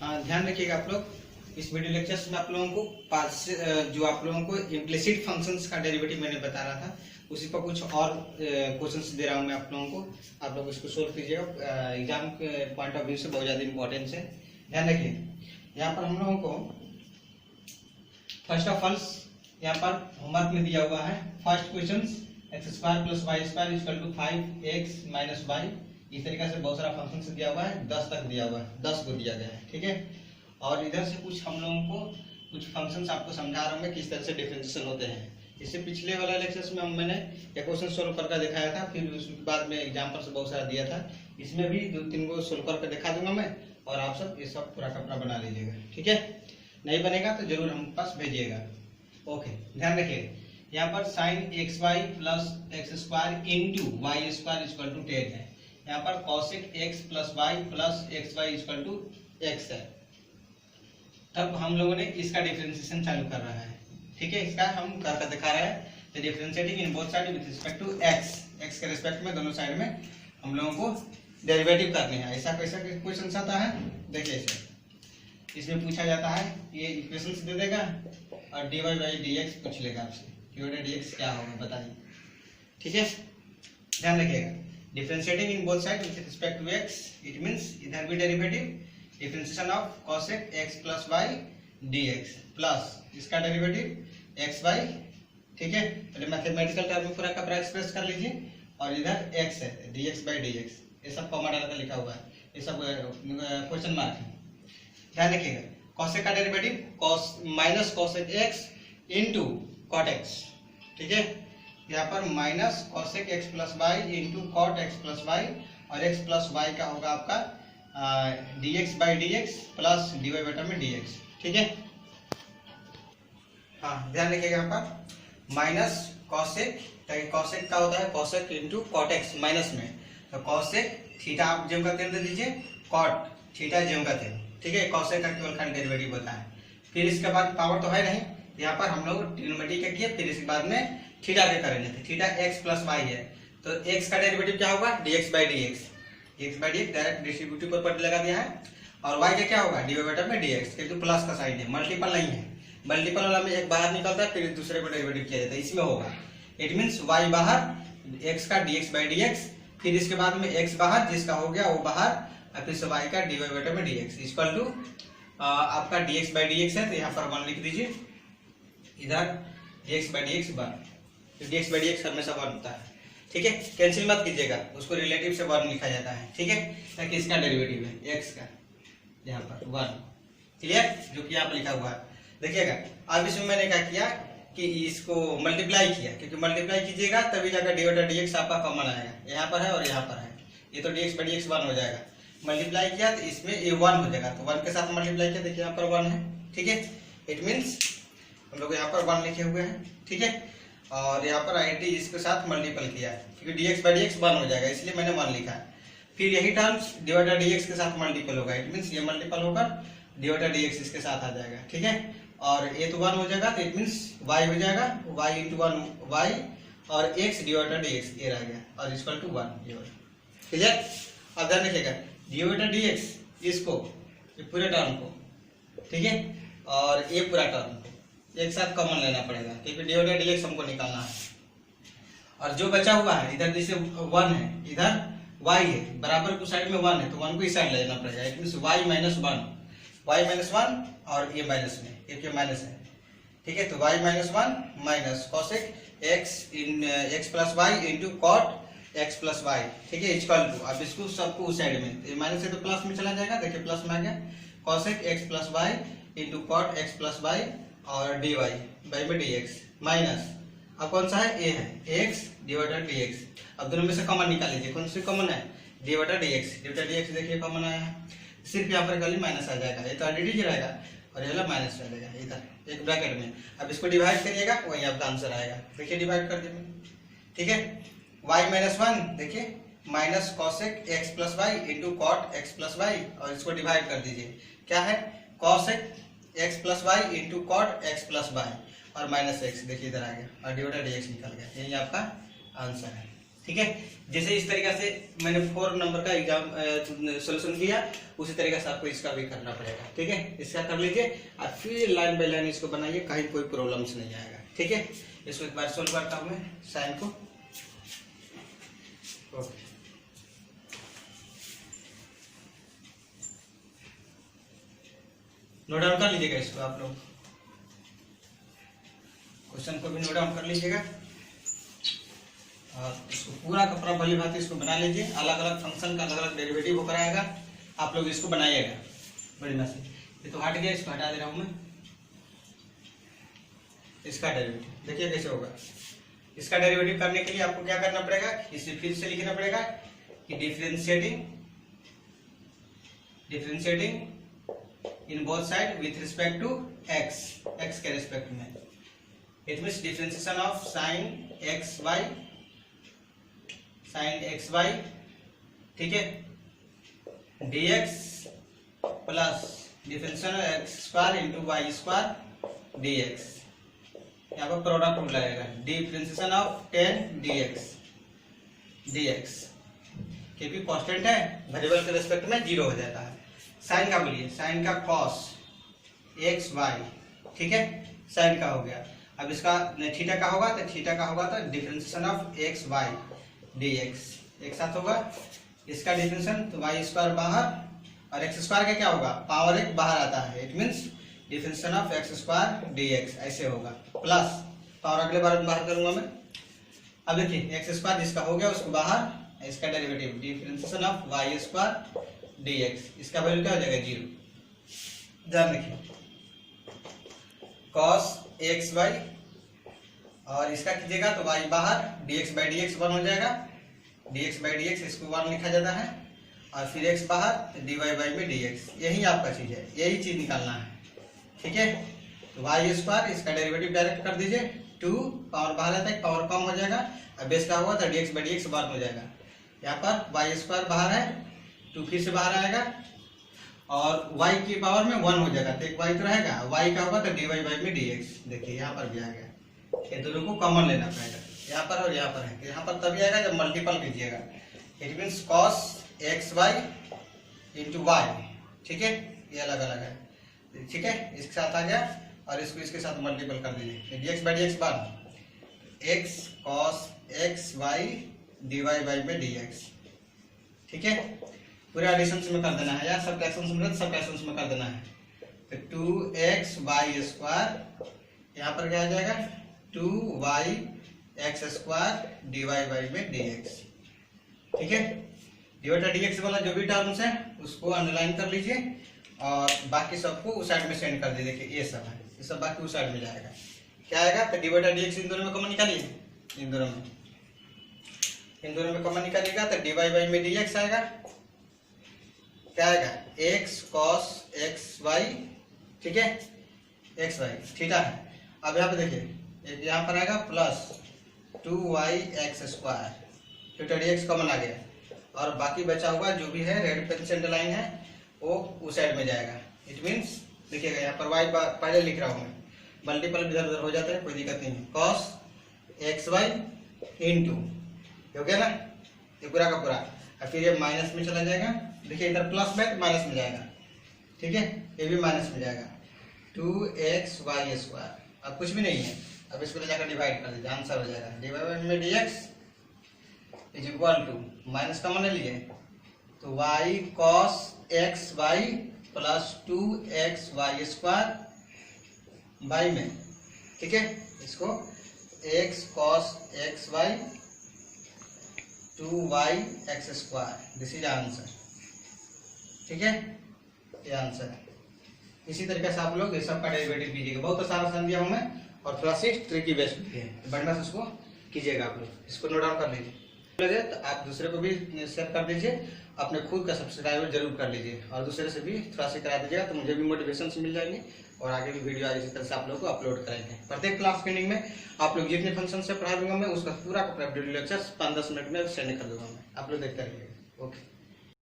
हाँ, ध्यान रखिएगा आप लोग। इस वीडियो लेक्चर्स में आप लोगों को जो आप लोगों को इम्प्लिसिट फंक्शंस का डेरिवेटिव मैंने बता रहा था, उसी पर कुछ और क्वेश्चंस दे रहा हूँ मैं आप लोगों को। आप लोग इसको सोल्व कीजिएगा, एग्जाम के पॉइंट ऑफ व्यू से बहुत ज़्यादा इंपॉर्टेंस है। ध्यान रखिए, यहाँ पर हम लोगों को फर्स्ट ऑफ ऑल यहाँ पर होमवर्क में दिया हुआ है first question x² + y² = 5x - y। इस तरीके से बहुत सारा फंक्शन से दिया हुआ है, 10 तक दिया हुआ है, 10 को दिया गया है, ठीक है। और इधर से कुछ हम लोगों को कुछ फंक्शंस आपको समझा रहा हूँ मैं किस तरह से डिफरेंशिएशन होते हैं। इससे पिछले वाला लेक्चर्स में मैंने एक क्वेश्चन सोल्व करके दिखाया था, फिर उसके बाद में एग्जाम्पल से बहुत सारा दिया था। इसमें भी 2-3 को सोल्व करके दिखा दूंगा मैं, और आप सब ये सब पूरा का पूरा बना लीजिएगा, ठीक है। नहीं बनेगा तो जरूर हम पास भेजिएगा। ओके, ध्यान रखिए, यहाँ पर sin xy + x² * y² = 10 है। यहाँ पर cosec x + y + xy = x है। तब हम लोगों ने इसका डिफरेंशिएशन चालू कर रहा है, ठीक है। इसका हम करके दिखा रहे हैं, differentiating in both side with respect to x के रिस्पेक्ट में दोनों साइड में हम लोगों को डेरिवेटिव करने हैं। ऐसा कैसा क्वेश्चन आता है, देखिए इसे इसमें पूछा जाता है, ये इक्वेशन दे देगा और dy/dx पूछ लेगा आपसे, dy/dx क्या होगा बताइए, ठीक है। ध्यान रखिएगा, differentiating in both side with respect to x, it means इधर भी derivative differentiation of cosec x + y dx plus इसका डेरिवेटिव xy, ठीक है। पहले मैथमेटिकल टर्म में पूरा का पूरा एक्सप्रेस कर लीजिए, और इधर x है dx/dx, ये सब कॉमा डाल कर लिखा हुआ है, ये सब क्वेश्चन मार्क है। ध्यान रखिएगा, cosec का derivative -cosec x * cot x, ठीक है। यहाँ पर -cosec x + y * cot x + y, और x + y का होगा आपका dx/dx प्लस dy/dx, ठीक है। हाँ, ध्यान रखिएगा, यहाँ पर cosec का होता है cosec * cot x माइनस में, तो cosec थीटा आप जेम का केंद्र दीजिए, cot थीटा जेम का थे, ठीक है। cosec का केवल खाली डेरिवेटिव होता है। फिर इसके बाद पावर तो है नहीं, यहाँ पर हम लोग ट्रिग्नोमेट्री का किए, फिर इसके बाद में थीटा के करेंगे, तो थीटा x + y है, तो x का डेरिवेटिव क्या होगा dx/dx, x/dx direct distributive property लगा दिया है, और y का क्या होगा dy/dx, क्योंकि प्लस का साइन है, मल्टीपल नहीं है। मल्टीपल वाला में एक बाहर निकलता है, फिर दूसरे को डेरिवेटिव किया जाता है, इसमें होगा। इट मींस y बाहर, x का dx/dx, फिर इसके बाद में x बाहर, जिसका हो गया वो बाहर, और फिर y का dy/dx इक्वल टू आपका dx/dx है, तो यहाँ पर 1 लिख दीजिए, इधर dx/dx 1, dx/dx हमेशा 1 होता है, ठीक है। कैंसिल मत कीजिएगा, उसको रिलेटिव से 1 लिखा जाता है, ठीक है, ताकि इसका डेरिवेटिव है x का, यहाँ पर 1, क्लियर, जो कि यहाँ पर लिखा हुआ है। देखिएगा, अब इसमें मैंने क्या किया कि इसको मल्टीप्लाई किया, क्योंकि मल्टीप्लाई कीजिएगा तभी जाकर dy/dx आपका कॉमन आएगा, यहाँ पर है और यहाँ पर है, ये तो dx/dx 1 हो जाएगा। मल्टीप्लाई किया तो इसमें ये 1 हो जाएगा, तो 1 के साथ मल्टीप्लाई किया, देखिए यहाँ पर 1 है, ठीक है। इट मीन्स हम लोग यहाँ पर 1 लिखे हुए हैं, ठीक है, और यहाँ पर it इसके साथ मल्टीपल किया है, क्योंकि dx/dx 1 हो जाएगा, इसलिए मैंने 1 लिखा है। फिर यही टर्म्स dy/dx के साथ मल्टीपल होगा, इट मीन्स ये मल्टीपल होकर dy/dx इसके साथ आ जाएगा, ठीक है। और ये तो 1 हो जाएगा, तो इट मीन्स y हो जाएगा, y * 1 y, और x dy/dx ये रह गया, और इक्वल टू 1, ये क्लियर। अब ध्यान रखिएगा, dy/dx इसको, ये पूरे टर्म को, ठीक है, और ये पूरा टर्म को एक साथ कॉमन लेना पड़ेगा, क्योंकि dy/dx हमको निकालना है। और जो बचा हुआ है इधर, जैसे 1 है, इधर y है, बराबर को साइड में 1 है, तो 1 को इस साइड लेना पड़ेगा, इट मींस y-1 और ये माइनस में, क्योंकि माइनस है, ठीक है। तो y-1 minus cosec x + y * cot x + y, ठीक है, इक्वल टू, अब इसको सबको उस साइड में, ये माइनस है तो प्लस में चला जाएगा, देखिए प्लस में आ गया, cosec x + y * cot x + y, और dy/dx माइनस, अब कौन सा है, a है, x dy/dx। अब दोनों में से कॉमन निकाल लीजिए, कौन सी कॉमन है, dy/dx देखिए कॉमन आया है, सिर्फ यहाँ पर खाली माइनस आ जाएगा, ये तो आइडेंटिटी रहेगा, और ये वाला माइनस रह जाएगा इधर एक ब्रैकेट में। अब इसको डिवाइड करिएगा, वही आपका आंसर आएगा, देखिए डिवाइड कर दीजिए, ठीक है। y-1 देखिए -cosec x + y * cot x + y, और इसको डिवाइड कर दीजिए, क्या है cosec x + y * cot x + y, और -x देखिए इधर आ गया, और dy/dx निकल गया, यही आपका आंसर है, ठीक है। ठीक है। जैसे इस तरीके से मैंने 4 नंबर का एग्जाम सोल्यूशन किया, उसी तरीके से आपको इसका भी करना पड़ेगा। ठीक है, इसका कर लीजिए और फिर लाइन बाय लाइन इसको बनाइए, कहीं कोई प्रॉब्लम्स नहीं आएगा। ठीक है, इसको एक बार सोल्व करता हूँ मैं साइन को। ओके, नोट डाउन कर लीजिएगा इसको, आप लोग क्वेश्चन को भी नोट डाउन कर लीजिएगा और इसको पूरा का पूरा भली भांति इसको बना लीजिए। अलग अलग फंक्शन का अलग अलग डेरिवेटिव होकर आएगा, आप लोग इसको बनाइएगा बढ़िया से। ये तो हट गया, इसको हटा दे रहा हूं मैं। इसका डेरिवेटिव देखिए कैसे होगा। इसका डेरिवेटिव करने के लिए आपको क्या करना पड़ेगा, इसे फिर से लिखना पड़ेगा कि differentiating in both side with respect to x के रिस्पेक्ट में। It means differentiation of sine x y, ठीक है, dx plus differentiation of x square into y square dx। यहाँ पर प्रोडक्ट रूल लगेगा, डिफरेंशिएशन ऑफ 10 dx क्योंकि constant है, variable के रिस्पेक्ट में 0 हो जाता है। साइन का बोलिए, साइन का cos एक्स वाई, ठीक है, साइन का हो गया। अब इसका थीटा का होगा तो differentiation of x y dx एक साथ होगा। इसका डिफरेंशिएशन तो वाई स्क्वायर बाहर और एक्स स्क्वायर का क्या होगा, पावर एक बाहर आता है, it means differentiation of x square dx ऐसे होगा, प्लस पावर अगले बार बाहर करूंगा मैं। अब देखिए एक्स स्क्वायर जिसका हो गया उसको बाहर, इसका derivative differentiation of y square dx, इसका वैल्यू क्या हो जाएगा 0। ध्यान रखिए cos एक्स वाई और इसका कीजिएगा तो y बाहर, dx बाई dx 1 हो जाएगा, dx बाई dx इसको 1 लिखा जाता है और फिर x बाहर dy बाई में dx, यही आपका चीज है, यही चीज निकालना है। ठीक है, तो वाई स्क्वायर इसका डेरिवेटिव डायरेक्ट कर दीजिए, 2 पावर बाहर आता है, पावर कम हो जाएगा, अब बेस का हुआ तो dx बाई dx 1 हो जाएगा। यहाँ पर वाई स्क्वायर बाहर है, 2 फिर से बाहर आएगा और y की पावर में 1 हो जाएगा, तो एक y तो रहेगा, y का होगा तो dy बाई में dx। देखिए यहाँ पर भी आ गया, ये दोनों को कॉमन लेना पड़ेगा, यहाँ पर और यहाँ पर है, यहाँ पर तभी आएगा जब मल्टीपल कीजिएगा। It means cos x y into y, ठीक है, ये अलग अलग है, ठीक है, इसके साथ आ गया और इसको इसके साथ मल्टीपल कर दीजिए, dx बाई dx बाद x cos x y dy by में dx। ठीक है, पूरे एडिशन में कर देना है या सबट्रैक्शन में कर देना है। तो 2x वाई स्क्वायर, यहाँ पर क्या आ जाएगा 2y x square dy by में dx। ठीक है, dy dx वाला जो भी टर्म्स है उसको अंडरलाइन कर लीजिए और बाकी सबको उस साइड में सेंड कर दीजिए कि ये सब है, ये सब बाकी उस साइड में जाएगा। क्या आएगा, तो dy dx इन दोनों में कॉमन निकालिए, इन दोनों में कॉमन निकालिएगा तो dy बाई में dx आएगा। क्या आएगा, x cos एक्स वाई, ठीक है, एक्स वाई थीटा है। अब यहाँ पे देखिए यहाँ पर आएगा plus 2y x square, theta dx common आ गया और बाकी बचा हुआ जो भी है रेड पेन से अंडरलाइन है वो उस साइड में जाएगा। इट मीन्स देखिएगा यहाँ पर y पहले लिख रहा हूँ मैं, मल्टीपल इधर उधर हो जाता है, कोई दिक्कत नहीं है, cos एक्स वाई इंटू हो गया ना, ये पूरा का पूरा, और फिर ये माइनस में चला जाएगा। देखिए इधर प्लस में माइनस में जाएगा, ठीक है, ये भी माइनस में जाएगा, 2x वाई स्क्वायर, अब कुछ भी नहीं है, अब इसको ले जाकर डिवाइड कर दीजिए, आंसर हो जाएगा डिवाइड में dx is equal to minus common ले लीजिए तो y cos x y plus 2x y square by में, ठीक है, इसको x cos x y 2y x square, this is answer. ठीक है, ये आंसर है। इसी तरीके से आप लोग ये सब का डेरिवेटिव कीजिएगा, बहुत आसान दिया हूं मैं और थोड़ा सी ट्रिकी बेस्ट भी है, बढ़िया से उसको कीजिएगा आप लोग, इसको नोट डाउन कर लीजिए, तो आप दूसरे को भी शेयर कर दीजिए, अपने खुद का सब्सक्राइबर जरूर कर लीजिए और दूसरे से भी थोड़ा सा करा दीजिएगा, तो मुझे भी मोटिवेशन मिल जाएंगे और आगे भी वीडियो आज इसी तरह से आप लोग को अपलोड करेंगे। प्रत्येक क्लास के एंडिंग में आप लोग जितने फंक्शन से पढ़ा दूंगा मैं उसका पूरा वीडियो लेक्चर 5-10 मिनट में सेंड कर दूंगा मैं, आप लोग देखते रहिएगा। ओके।